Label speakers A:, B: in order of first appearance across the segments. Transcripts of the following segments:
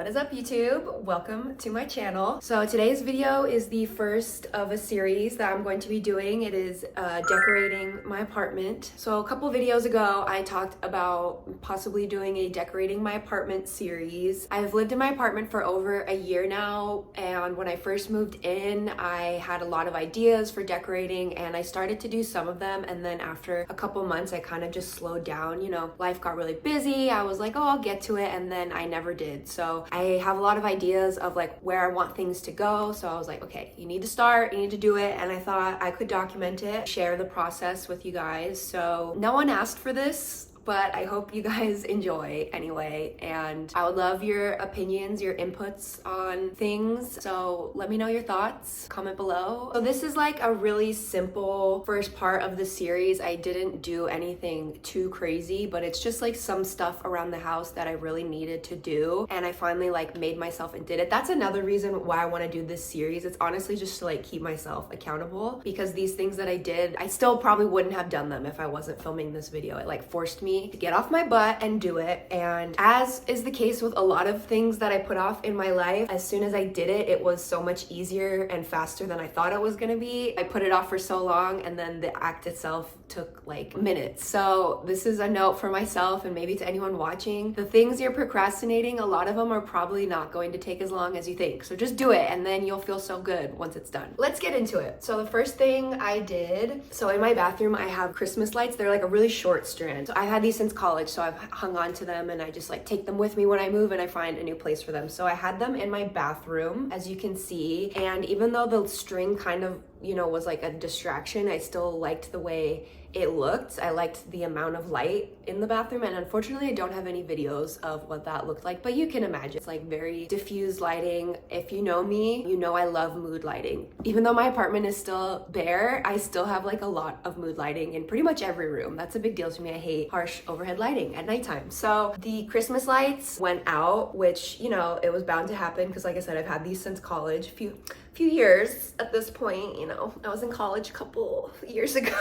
A: What is up, YouTube? Welcome to my channel. So today's video is the first of a series that I'm going to be doing. It is decorating my apartment. So a couple videos ago, I talked about possibly doing a decorating my apartment series. I've lived in my apartment for over a year now, and when I first moved in, I had a lot of ideas for decorating, and I started to do some of them, and then after a couple months, I kind of just slowed down. You know, life got really busy. I was like, oh, I'll get to it, and then I never did. So I have a lot of ideas of like where I want things to go. So I was like, okay, you need to start, you need to do it. And I thought I could document it, share the process with you guys. So no one asked for this, but I hope you guys enjoy anyway. And I would love your opinions, your inputs on things. So let me know your thoughts, comment below. So this is like a really simple first part of the series. I didn't do anything too crazy, but it's just like some stuff around the house that I really needed to do. And I finally like made myself and did it. That's another reason why I want to do this series. It's honestly just to like keep myself accountable, because these things that I did, I still probably wouldn't have done them if I wasn't filming this video. It like forced me to get off my butt and do it. And as is the case with a lot of things that I put off in my life, as soon as I did it, it was so much easier and faster than I thought it was gonna be. I put it off for so long, and then the act itself took like minutes. So this is a note for myself and maybe to anyone watching. The things you're procrastinating, a lot of them are probably not going to take as long as you think. So just do it, and then you'll feel so good once it's done. Let's get into it. So the first thing I did, so in my bathroom, I have Christmas lights. They're like a really short strand. So I've had these since college, so I've hung on to them, and I just like take them with me when I move and I find a new place for them. So I had them in my bathroom, as you can see, and even though the string kind of, you know, was like a distraction, I still liked the way it looked. I liked the amount of light in the bathroom, and unfortunately I don't have any videos of what that looked like, but you can imagine. It's like very diffused lighting. If you know me, you know I love mood lighting. Even though my apartment is still bare, I still have like a lot of mood lighting in pretty much every room. That's a big deal to me. I hate harsh overhead lighting at nighttime. So the Christmas lights went out, which, you know, it was bound to happen because like I said, I've had these since college, few years at this point. You know, I was in college a couple years ago.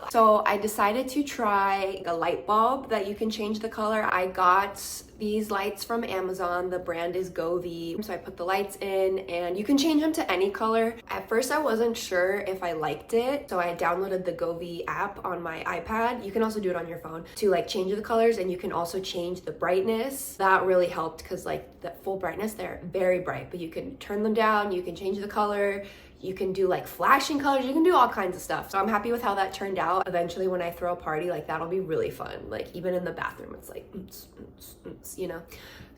A: So I decided to try a light bulb that you can change the color. I got these lights from Amazon. The brand is girllll. So I put the lights in, and you can change them to any color. At first I wasn't sure if I liked it, so I downloaded the girllll app on my iPad. You can also do it on your phone to like change the colors, and you can also change the brightness. That really helped because like the full brightness, they're very bright, but you can turn them down, you can change the color, you can do like flashing colors, you can do all kinds of stuff. So I'm happy with how that turned out. Eventually when I throw a party, like that'll be really fun. Like even in the bathroom, it's like, you know.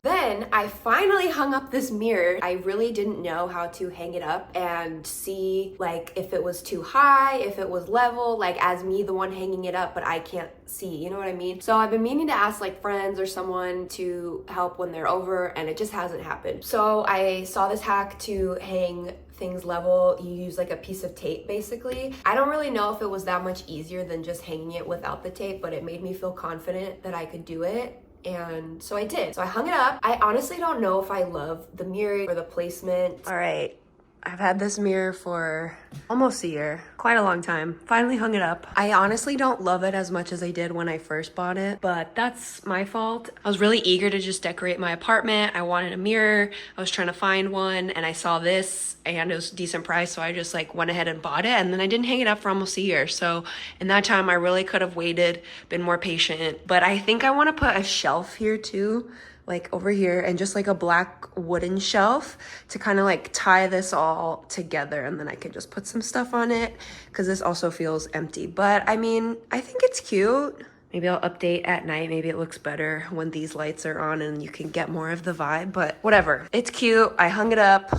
A: Then I finally hung up this mirror. I really didn't know how to hang it up and see like if it was too high, if it was level, like as me, the one hanging it up, but I can't see, you know what I mean? So I've been meaning to ask like friends or someone to help when they're over, and it just hasn't happened. So I saw this hack to hang things level. You use like a piece of tape basically. I don't really know if it was that much easier than just hanging it without the tape, but it made me feel confident that I could do it. And so I did. So I hung it up. I honestly don't know if I love the mirror or the placement. All right, I've had this mirror for almost a year, quite a long time. Finally hung it up. I honestly don't love it as much as I did when I first bought it, but that's my fault. I was really eager to just decorate my apartment. I wanted a mirror. I was trying to find one, and I saw this, and it was a decent price, so I just like went ahead and bought it, and then I didn't hang it up for almost a year. So in that time, I really could have waited, been more patient. But I think I want to put a shelf here too, like over here, and just like a black wooden shelf to kind of like tie this all together, and then I can just put some stuff on it because this also feels empty. But I mean, I think it's cute. Maybe I'll update at night. Maybe it looks better when these lights are on and you can get more of the vibe, but whatever. It's cute. I hung it up.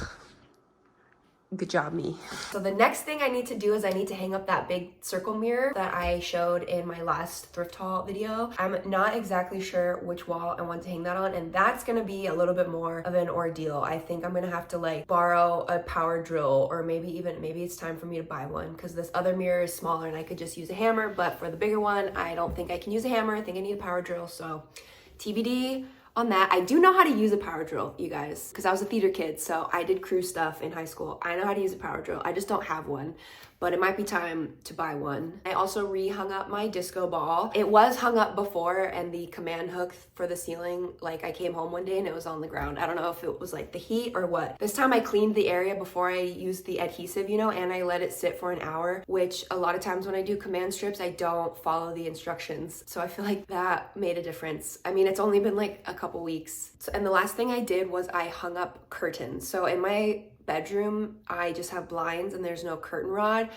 A: Good job, me. So the next thing I need to do is I need to hang up that big circle mirror that I showed in my last thrift haul video. I'm not exactly sure which wall I want to hang that on, and that's gonna be a little bit more of an ordeal. I think I'm gonna have to like borrow a power drill, or maybe it's time for me to buy one, because this other mirror is smaller and I could just use a hammer, but for the bigger one, I don't think I can use a hammer. I think I need a power drill, so TBD on that. I do know how to use a power drill, you guys, because I was a theater kid, so I did crew stuff in high school. I know how to use a power drill. I just don't have one. but it might be time to buy one. I also re-hung up my disco ball. It was hung up before, and the command hook for the ceiling, like I came home one day and it was on the ground. I don't know if it was like the heat or what. This time I cleaned the area before I used the adhesive, you know, and I let it sit for an hour, which a lot of times when I do command strips, I don't follow the instructions. So I feel like that made a difference. I mean, it's only been like a couple weeks. And the last thing I did was I hung up curtains. So in my bedroom, I just have blinds and there's no curtain rod,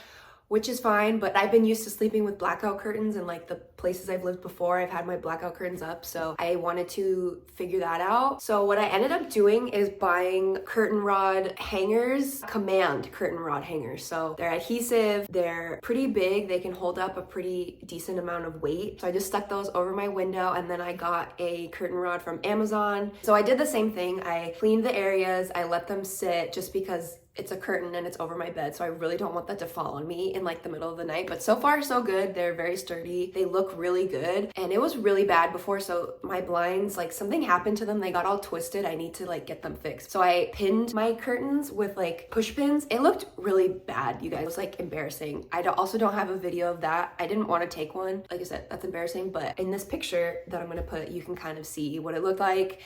A: which is fine, but I've been used to sleeping with blackout curtains, and like the places I've lived before, I've had my blackout curtains up, so I wanted to figure that out. So what I ended up doing is buying curtain rod hangers, command curtain rod hangers. So they're adhesive, they're pretty big, they can hold up a pretty decent amount of weight. So I just stuck those over my window, and then I got a curtain rod from Amazon. So I did the same thing. I cleaned the areas, I let them sit just because it's a curtain and it's over my bed, so I really don't want that to fall on me in like the middle of the night. But so far so good. They're very sturdy, they look really good, and it was really bad before. So my blinds, like something happened to them, they got all twisted. I need to like get them fixed. So I pinned my curtains with like push pins. It looked really bad, you guys. It was like embarrassing. I also don't have a video of that. I didn't want to take one. Like I said, that's embarrassing, but in this picture that I'm gonna put, you can kind of see what it looked like.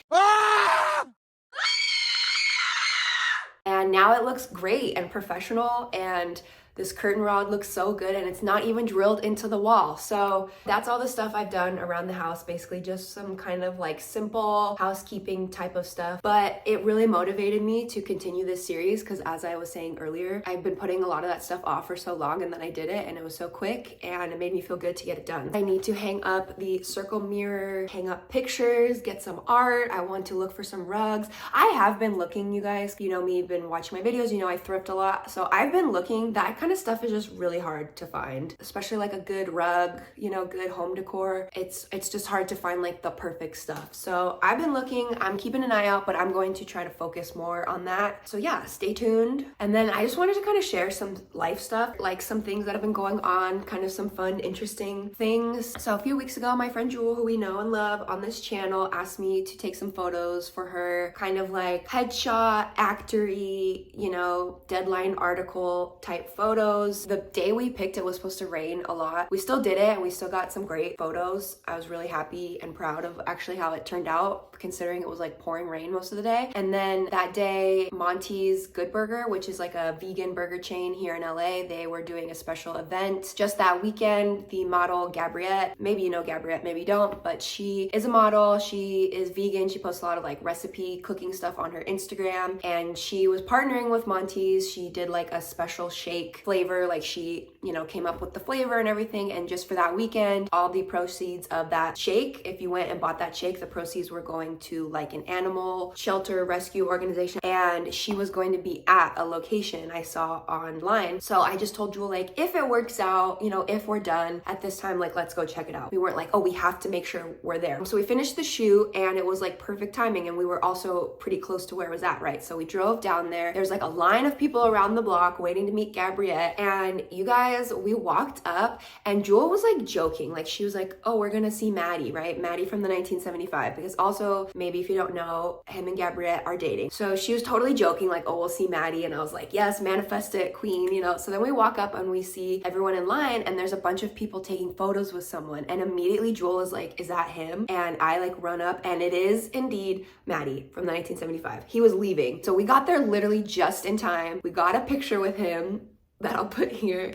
A: And now it looks great and professional, and this curtain rod looks so good, and it's not even drilled into the wall. So that's all the stuff I've done around the house, basically just some kind of like simple housekeeping type of stuff. But it really motivated me to continue this series because, as I was saying earlier, I've been putting a lot of that stuff off for so long, and then I did it and it was so quick and it made me feel good to get it done. I need to hang up the circle mirror, hang up pictures, get some art. I want to look for some rugs. I have been looking, you guys. You know me, you've been watching my videos, you know I thrift a lot. So I've been looking. That kind of stuff is just really hard to find, especially like a good rug, you know, good home decor. It's just hard to find like the perfect stuff. So I've been looking, I'm keeping an eye out, but I'm going to try to focus more on that. So yeah, stay tuned. And then I just wanted to kind of share some life stuff, like some things that have been going on, kind of some fun, interesting things. So a few weeks ago, my friend Jewel, who we know and love on this channel, asked me to take some photos for her, kind of like headshot, actor-y, you know, deadline article type photos. The day we picked, it was supposed to rain a lot. We still did it, and we still got some great photos. I was really happy and proud of actually how it turned out, considering it was like pouring rain most of the day. And then that day, Monty's Good Burger, which is like a vegan burger chain here in LA, they were doing a special event just that weekend. The model Gabriette, maybe you know Gabriette, maybe you don't, but she is a model. She is vegan. She posts a lot of like recipe cooking stuff on her Instagram, and she was partnering with Monty's. She did like a special shake flavor, like she, you know, came up with the flavor and everything. And just for that weekend, all the proceeds of that shake, if you went and bought that shake, the proceeds were going to like an animal shelter rescue organization, and she was going to be at a location I saw online. So I just told Jewel, like, if it works out, you know, if we're done at this time, like, let's go check it out. We weren't like, oh, we have to make sure we're there. So we finished the shoot, and it was like perfect timing, and we were also pretty close to where it was at, right? So we drove down there. There's like a line of people around the block waiting to meet Gabriette, and you guys, we walked up, and Jewel was like joking, like she was like, oh, we're gonna see Maddie, right? Maddie from the 1975, because also, maybe if you don't know, him and Gabriette are dating. So she was totally joking, like, oh, we'll see Maddie, and I was like, yes, manifest it, queen, you know? So then we walk up and we see everyone in line, and there's a bunch of people taking photos with someone, and immediately Jewel is like, is that him? And I like run up, and it is indeed Maddie from the 1975. He was leaving. So we got there literally just in time. We got a picture with him that I'll put here.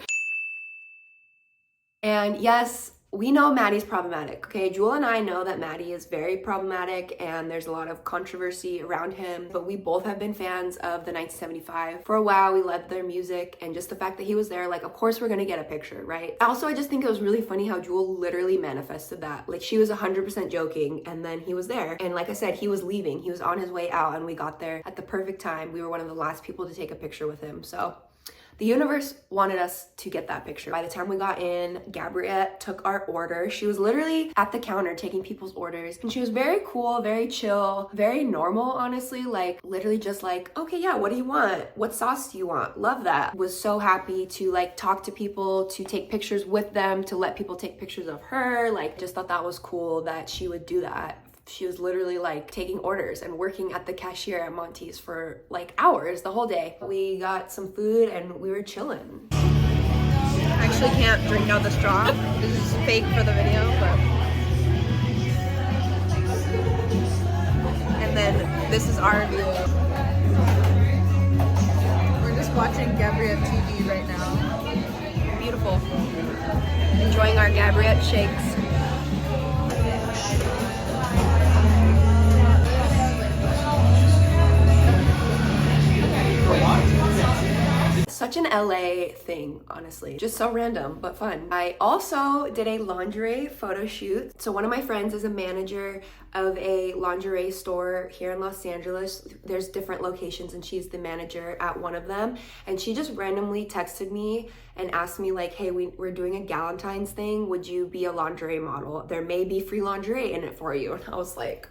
A: And yes, we know Maddie's problematic, okay? Jewel and I know that Maddie is very problematic, and there's a lot of controversy around him, but we both have been fans of the 1975. For a while, we loved their music, and just the fact that he was there, like, of course we're gonna get a picture, right? Also, I just think it was really funny how Jewel literally manifested that. Like, she was 100% joking, and then he was there. And like I said, he was leaving. He was on his way out, and we got there at the perfect time. We were one of the last people to take a picture with him, so the universe wanted us to get that picture. By the time we got in, Gabriette took our order. She was literally at the counter taking people's orders, and she was very cool, very chill, very normal, honestly, like literally just like, okay, yeah, what do you want? What sauce do you want? Love that. Was so happy to like talk to people, to take pictures with them, to let people take pictures of her. Like, just thought that was cool that she would do that. She was literally like taking orders and working at the cashier at Monty's for like hours the whole day. We got some food and we were chilling.
B: actually can't drink out the straw. This is fake for the video, but. And then this is our view. We're just watching Gabriette TV right now. Beautiful. Enjoying our Gabriette shakes.
A: Such an LA thing, honestly. Just so random, but fun. I also did a lingerie photo shoot. So one of my friends is a manager of a lingerie store here in Los Angeles. There's different locations and she's the manager at one of them. And she just randomly texted me and asked me like, hey, we're doing a Galentine's thing. Would you be a lingerie model? There may be free lingerie in it for you. And I was like,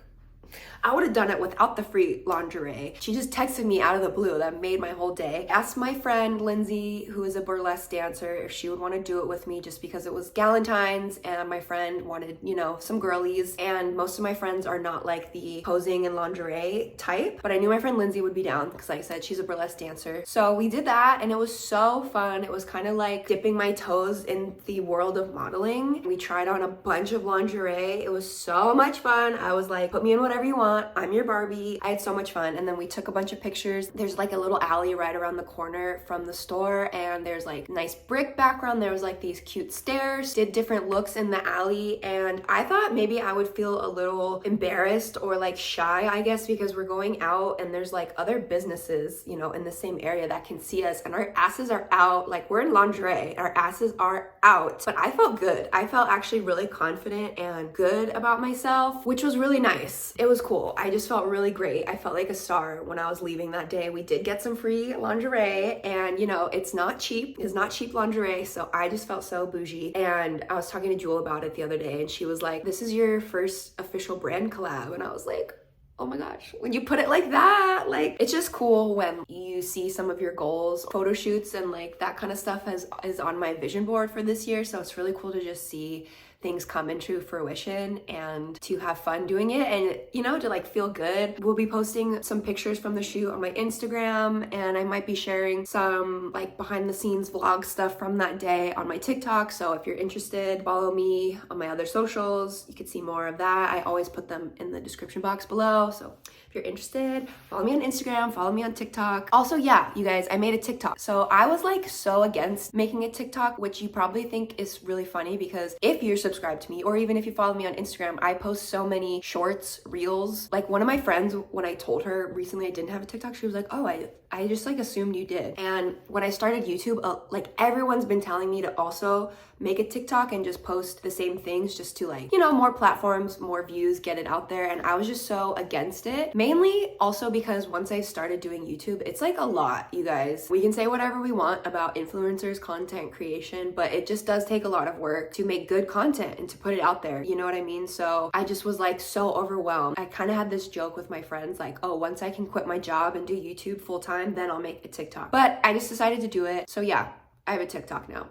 A: I would have done it without the free lingerie. She just texted me out of the blue. That made my whole day. Asked my friend Lindsay, who is a burlesque dancer, if she would want to do it with me just because it was Galentine's and my friend wanted, you know, some girlies. And most of my friends are not like the posing and lingerie type, but I knew my friend Lindsay would be down because like I said, she's a burlesque dancer. So we did that and it was so fun. It was kind of like dipping my toes in the world of modeling. We tried on a bunch of lingerie. It was so much fun. I was like, put me in whatever you want. I'm your Barbie. I had so much fun. And then we took a bunch of pictures. There's like a little alley right around the corner from the store and there's like nice brick background. There was like these cute stairs. Did different looks in the alley and I thought maybe I would feel a little embarrassed or like shy, I guess, because we're going out and there's like other businesses, you know, in the same area that can see us and our asses are out. Like we're in lingerie. Our asses are out. But I felt good. I felt actually really confident and good about myself, which was really nice. It was cool. I just felt really great. I felt like a star when I was leaving that day. We did get some free lingerie and you know, it's not cheap. It's not cheap lingerie. So I just felt so bougie. And I was talking to Jewel about it the other day and she was like, this is your first official brand collab. And I was like, oh my gosh, when you put it like that, like it's just cool when you see some of your goals, photo shoots and like that kind of stuff is on my vision board for this year. So it's really cool to just see things come into fruition and to have fun doing it and, you know, to like feel good. We'll be posting some pictures from the shoot on my Instagram and I might be sharing some like behind the scenes vlog stuff from that day on my TikTok. So if you're interested, follow me on my other socials. You can see more of that. I always put them in the description box below. So if you're interested, follow me on Instagram, follow me on TikTok. Also, yeah, you guys, I made a TikTok. So I was like so against making a TikTok, which you probably think is really funny because if you're subscribed to me or even if you follow me on Instagram, I post so many shorts, reels. Like one of my friends, when I told her recently I didn't have a TikTok, she was like, oh, I just like assumed you did. And when I started YouTube, like everyone's been telling me to also make a TikTok and just post the same things just to like, you know, more platforms, more views, get it out there. And I was just so against it. Mainly also because once I started doing YouTube, it's like a lot, you guys. We can say whatever we want about influencers, content creation, but it just does take a lot of work to make good content and to put it out there. You know what I mean? So I just was like so overwhelmed. I kind of had this joke with my friends like, oh, once I can quit my job and do YouTube full time, then I'll make a TikTok. But I just decided to do it. So yeah, I have a TikTok now.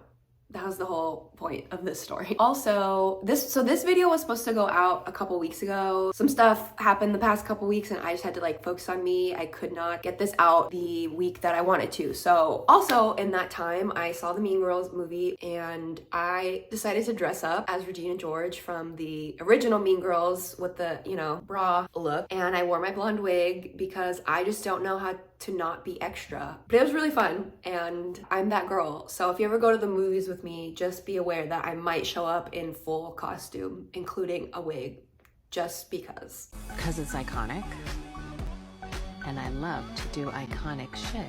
A: That was the whole point of this story. Also, this video was supposed to go out a couple weeks ago. Some stuff happened the past couple weeks and I just had to like focus on me. I could not get this out the week that I wanted to. So also in that time, I saw the Mean Girls movie and I decided to dress up as Regina George from the original Mean Girls with the, you know, bra look. And I wore my blonde wig because I just don't know how to not be extra. But it was really fun and I'm that girl. So if you ever go to the movies with me, just be aware that I might show up in full costume, including a wig, just because.
C: Because it's iconic. And I love to do iconic shit.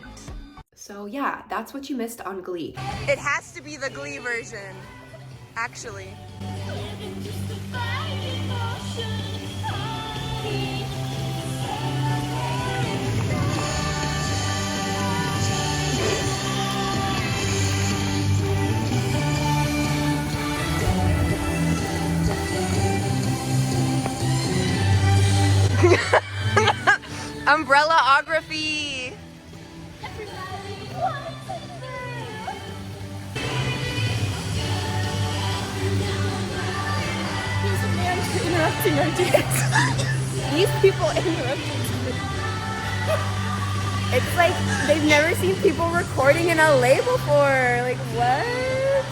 A: So yeah, that's what you missed on Glee.
B: It has to be the Glee version, actually. Umbrella-ography. Here's a man interrupting our dance. These people interrupting. It's like they've never seen people recording in LA before. Like, what?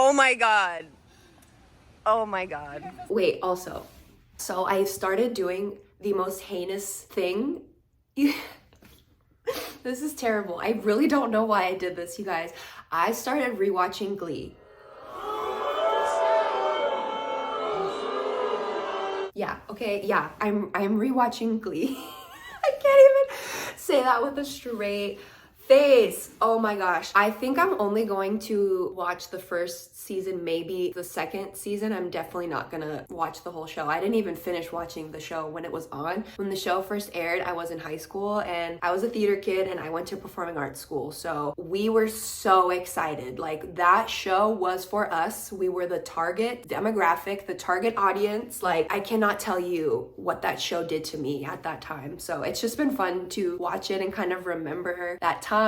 B: Oh my god. Oh my god.
A: Wait, also, so I started doing the most heinous thing. This is terrible. I really don't know why I did this, you guys. I started rewatching Glee. Yeah, okay, yeah, I'm rewatching Glee. I can't even say that with a straight face. Oh my gosh. I think I'm only going to watch the first season, maybe the second season. I'm definitely not gonna watch the whole show. I didn't even finish watching the show when it was on. When the show first aired, I was in high school and I was a theater kid and I went to performing arts school. So we were so excited. Like, that show was for us. We were the target demographic, the target audience. Like, I cannot tell you what that show did to me at that time. So it's just been fun to watch it and kind of remember that time.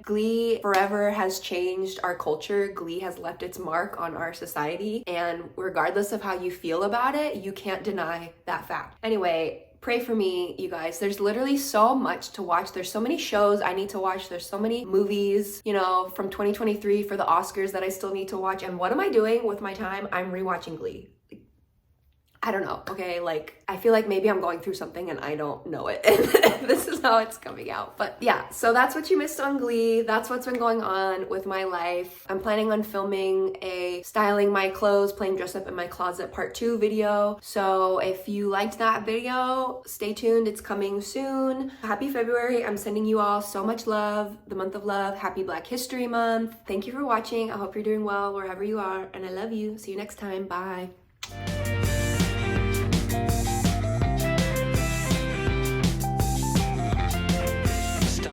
A: Glee forever has changed our culture. Glee has left its mark on our society, and regardless of how you feel about it, you can't deny that fact. Anyway, pray for me, you guys. There's literally so much to watch. There's so many shows I need to watch. There's so many movies, you know, from 2023 for the Oscars that I still need to watch. And what am I doing with my time? I'm rewatching Glee. I don't know, okay? Like, I feel like maybe I'm going through something and I don't know it. And this is how it's coming out. But yeah, so that's what you missed on Glee. That's what's been going on with my life. I'm planning on filming a styling my clothes, playing dress up in my closet part 2 video. So if you liked that video, stay tuned. It's coming soon. Happy February. I'm sending you all so much love. The month of love. Happy Black History Month. Thank you for watching. I hope you're doing well wherever you are. And I love you. See you next time. Bye.